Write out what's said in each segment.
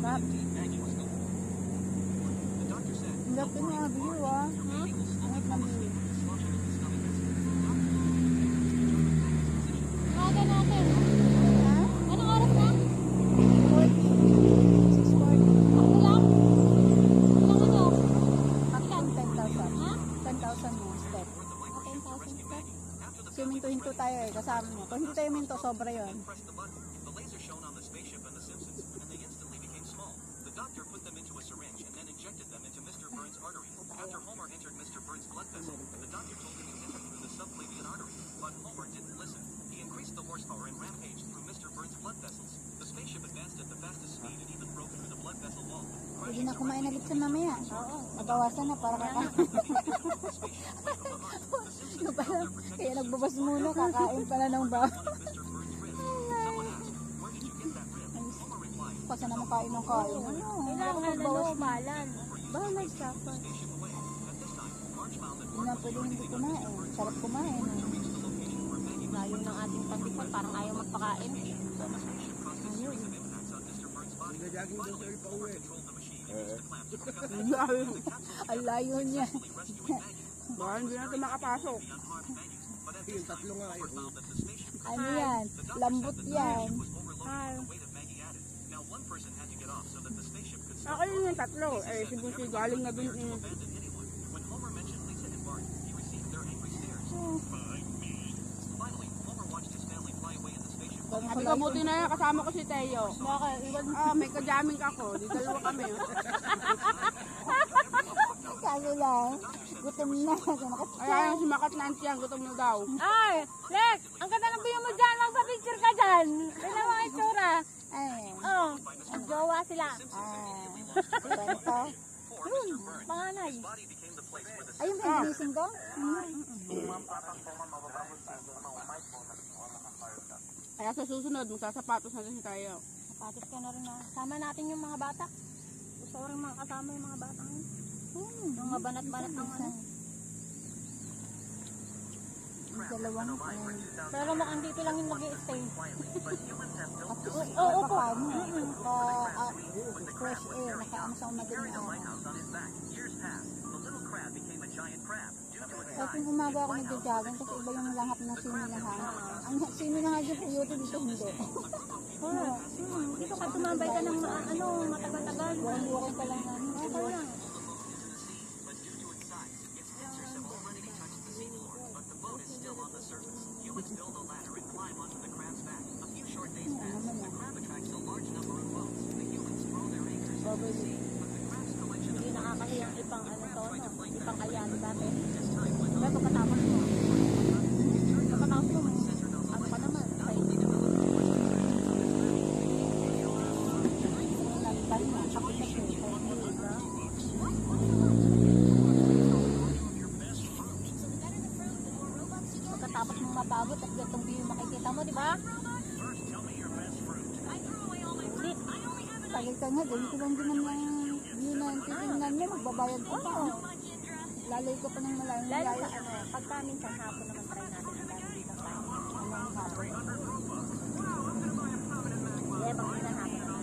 Sarap. Hindi ko nga view ah. Ano ka view? Aga natin. Ha? Anong oras na? 6:40. Ano lang? Ilang ano? Ilan? 10,000. Ha? 10,000 mo step. 10,000 steps. Siminto-hinto tayo eh, kasama mo. Kung hindi tayo minto, sobra yun. After Homer entered Mr. Burns' blood vessel, the doctor told him to enter through the subclavian artery, but Homer didn't listen. He increased the horsepower and rampaged through Mr. Burns' blood vessels. The spaceship advanced at the fastest speed and even broke through the blood vessel wall. Pwede na kumain na litson mamaya. Oo. Nabawasan na para kakain. Kaya nagbabas muna, kakain pala ng baho. Kasi naman kain ng kain. Kailangan bawas-balan. Balance siya. Hindi na pwede hindi kumain. Sarap kumain. Layo ng ating pantikman. Parang ayaw magpakain. Ayun. Nagaging daw sa'yo pa uwi. Ang layo niya. Baka hindi na ito makapasok. Yung tatlo nga yun. Ano yan? Lambot yan. Ako yun yung tatlo. Eh, si Busi galing na dun. Sabi ko, buti na yan, kasama ko si Teo. Ah, may kajaming ako. Di dalawa kami. Kaso lang, gutom na. Ayan, si Makat Nancy yan, gutom na daw. Ay! Lex! Ang ganda ng view mo dyan! Magpa-picture ka dyan! Tignan mo ang itsura. Ay, Oh, jowa sila. kwento. Panganay. Ayun, may gising ko? Kaya sa susunod, magsasapatos na din tayo. Sapatos ka na rin na. Sama natin yung mga bata. Gusto ko rin makasama yung mga bata ngayon. Yung mabanat-banat ng ano. Dalawang, Pero mukhang dito lang yung nag-i-stay. oo po. Fresh air, nakaano sa madaling araw. Kahit yung umaga ako nagja-jogging kasi iba yung lahap ng siminahan. Ang siminahan dyan sa YouTube dito hindi. Oo. Dito ka tumambay ka ng matagal-tagal. Buwan-buwan ka lang namin. Okay lang. Hindi nakakahiyang ipang ano to, no? Ipang ayano dati. Pero pagkatapos mo, ano ka naman? Lampas na, kapit na siya. Pagkatapos mong mapagod at gatong view makikita mo, di ba? Ulit. Tagal ka nga, ganito lang din naman yun na titingnan niya, magbabayad ko pa. Lalay ko pa ng malayong Lalo malayo. sa ano, pagka minsan hapon naman try natin ang dami dito tayo. Anong hapon? Yeah, pag minsan hapon naman.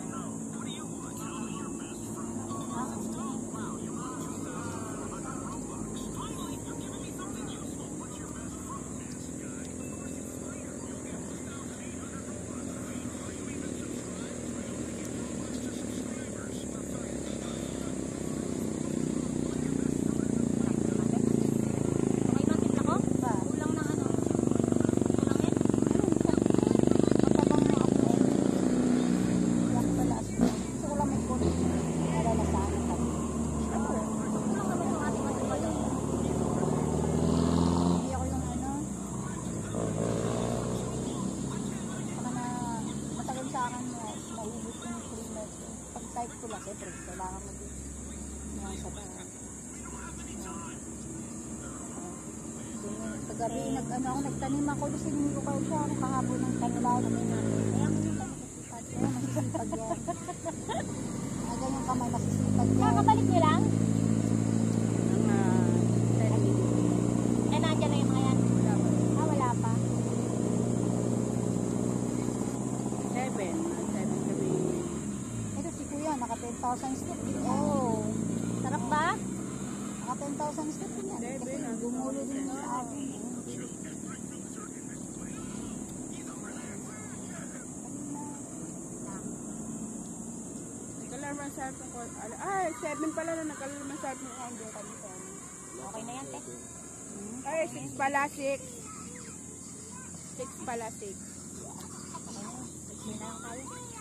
Kailangan mo din sa bahay. Kagabi, nagtanim ako doon sa linggo kayo siya. Kahapon ng kanilaw namin namin. Kaya mo yung masisipag yan. Masisipag yan. Ganyan kamay, masisipag yan. Kakabalik niyo lang? Nandiyan na yung mga yan? Wala pa. 7 kami. Ito si Kuya, 10,000 step. Oh. Sarap ba? Naka 10,000 step din yan. Kasi gumulo din yung atin. Nagkalarman sa atin ko. Ay, 7 pala na nagkalarman sa atin ko hanggang kami sa amin. Okay na yan, te. Ay, 6 pala, 6. 6 pala, 6. Hindi na lang tayo.